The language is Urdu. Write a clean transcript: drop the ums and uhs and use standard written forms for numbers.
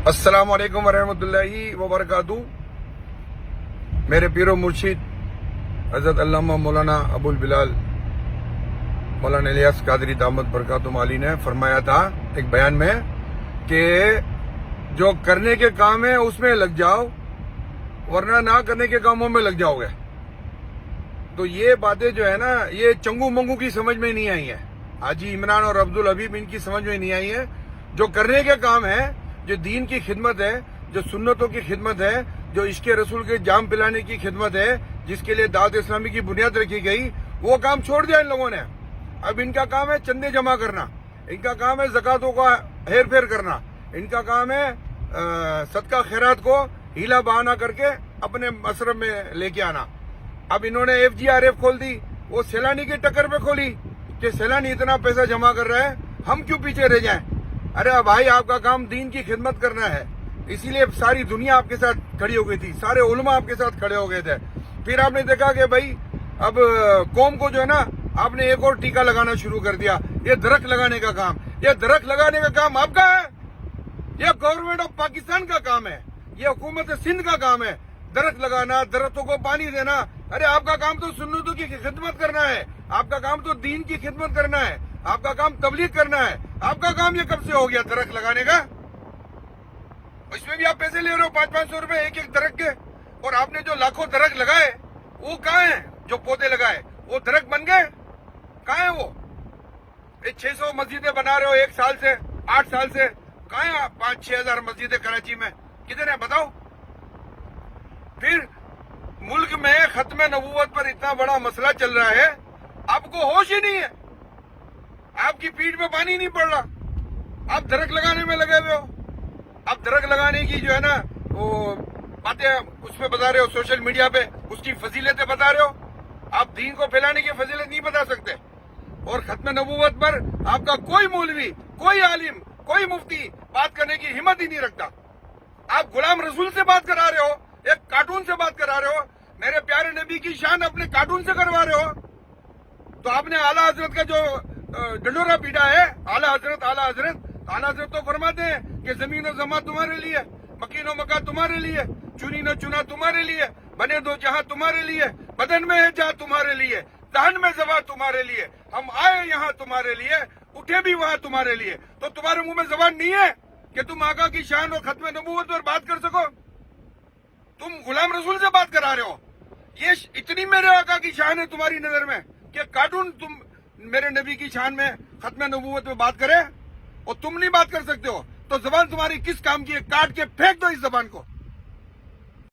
السلام علیکم ورحمۃ اللہ وبرکاتہ۔ میرے پیر و مرشد حضرت علامہ مولانا ابو البلال مولانا الیاس قادری دامت برکاتہم عالی نے فرمایا تھا ایک بیان میں کہ جو کرنے کے کام ہے اس میں لگ جاؤ، ورنہ نہ کرنے کے کاموں میں لگ جاؤ گے۔ تو یہ باتیں جو ہے نا، یہ چنگو منگو کی سمجھ میں نہیں آئی ہیں، حاجی عمران اور عبدالحبیب ان کی سمجھ میں نہیں آئی ہے۔ جو کرنے کے کام ہے، جو دین کی خدمت ہے، جو سنتوں کی خدمت ہے، جو عشق رسول کے جام پلانے کی خدمت ہے، جس کے لیے دعوت اسلامی کی بنیاد رکھی گئی، وہ کام چھوڑ دیا ان لوگوں نے۔ اب ان کا کام ہے چندے جمع کرنا، ان کا کام ہے زکاتوں کا ہیر پھیر کرنا، ان کا کام ہے صدقہ خیرات کو ہیلا بہانہ کر کے اپنے مصرف میں لے کے آنا۔ اب انہوں نے FGRF کھول دی، وہ سیلانی کی ٹکر پہ کھولی کہ سیلانی اتنا پیسہ جمع کر رہا ہے، ہم کیوں پیچھے رہ جائیں۔ ارے بھائی، آپ کا کام دین کی خدمت کرنا ہے، اسی لیے ساری دنیا آپ کے ساتھ کھڑی ہو گئی تھی، سارے علماء آپ کے ساتھ کھڑے ہو گئے تھے۔ پھر آپ نے دیکھا کہ بھائی اب قوم کو جو ہے نا، آپ نے ایک اور ٹیکہ لگانا شروع کر دیا، یہ درخت لگانے کا کام۔ یہ درخت لگانے کا کام آپ کا ہے، یہ گورنمنٹ آف پاکستان کا کام ہے، یہ حکومت سندھ کا کام ہے۔ درخت لگانا، درختوں کو پانی دینا۔ ارے آپ کا کام تو سنتوں کی خدمت کرنا ہے، آپ کا کام تو دین کی خدمت کرنا ہے، آپ کا کام تبلیغ کرنا ہے۔ آپ کا کام یہ کب سے ہو گیا درخت لگانے کا؟ اس میں بھی آپ پیسے لے رہے ہو، 500 روپے ایک ایک درخت کے۔ اور آپ نے جو لاکھوں درخت لگائے وہ کہاں ہیں؟ جو پودے لگائے وہ درخت بن گئے کہاں ہیں؟ وہ 600 مسجدیں بنا رہے ہو 1 سال سے، 8 سال سے، کہاں ہیں 5-6 ہزار مسجدیں کراچی میں؟ کدھر ہیں بتاؤ؟ پھر ملک میں ختم نبوت پر اتنا بڑا مسئلہ چل رہا ہے، آپ کو ہوش ہی نہیں ہے، آپ کی پیٹھ میں پانی نہیں پڑ رہا، آپ درخت لگانے میں لگے ہوئے ہو۔ آپ درخت لگانے کی جو ہے نا وہ باتیں اس میں بتا رہے ہو، سوشل میڈیا پہ اس کی فضیلتیں بتا رہے ہو، آپ دین کو پھیلانے کی فضیلت نہیں بتا سکتے۔ اور ختم نبوت پر آپ کا کوئی مولوی، کوئی عالم، کوئی مفتی بات کرنے کی ہمت ہی نہیں رکھتا۔ آپ غلام رسول سے بات کرا رہے ہو، ایک کارٹون سے بات کرا رہے ہو، میرے پیارے نبی کی شان اپنے کارٹون سے کروا رہے ہو۔ تو آپ نے اعلیٰ حضرت کا جو ڈنڈورا پیٹا ہے، اعلیٰ حضرت تو فرماتے ہیں کہ زمین و زمان تمہارے لیے، مکین و مکان تمہارے لیے، چنی نہ چنا تمہارے لیے، بنے دو جہاں تمہارے لیے، بدن میں ہے جہاں تمہارے لیے، ذہن میں زبان تمہارے لیے، ہم آئے یہاں تمہارے لیے، اٹھے بھی وہاں تمہارے لیے۔ تو تمہارے منہ میں زبان نہیں ہے کہ تم آقا کی شان اور ختم نبوت پر بات کر سکو؟ تم غلام رسول سے بات کرا رہے ہو۔ یہ اتنی میرے آقا کی شان ہے تمہاری نظر میں کہ کارٹون تم میرے نبی کی شان میں ختم نبوت میں بات کرے اور تم نہیں بات کر سکتے ہو؟ تو زبان تمہاری کس کام کی ہے؟ کاٹ کے پھینک دو اس زبان کو۔